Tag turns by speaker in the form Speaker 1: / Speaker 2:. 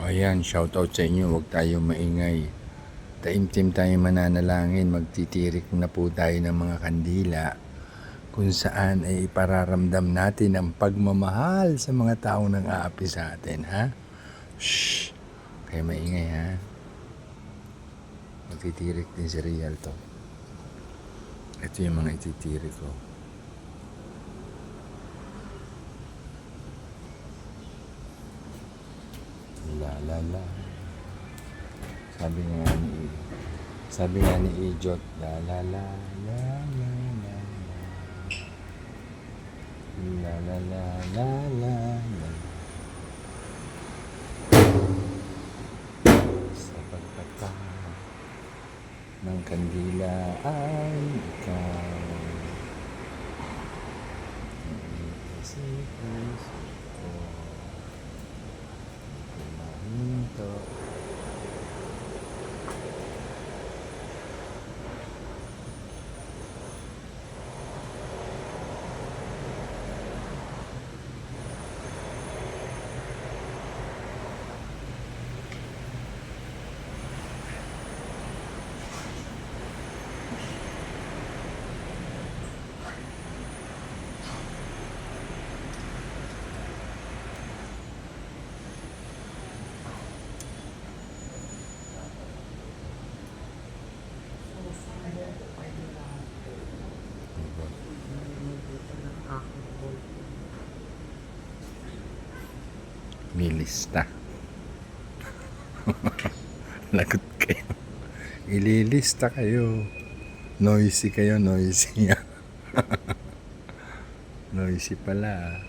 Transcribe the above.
Speaker 1: Ayan, shoutout sa inyo. Huwag tayo maingay. Taimtim tayo mananalangin. Magtitirik na po tayo ng mga kandila kung saan ay ipararamdam natin ang pagmamahal sa mga taong nang-aapi sa atin, ha? Shhh! Kaya maingay, ha? Magtitirik din si Real to. Ito yung mga ititirik ko. La la la. Sabi nga ni Ijot, la la la la la la la la la la la la. Sa pagkatao ng kandila ay ikaw. Isip-isip ko kumahinto. May lista. Lagot kayo. Ililista kayo. Noisy kayo, noisy. Noisy pala.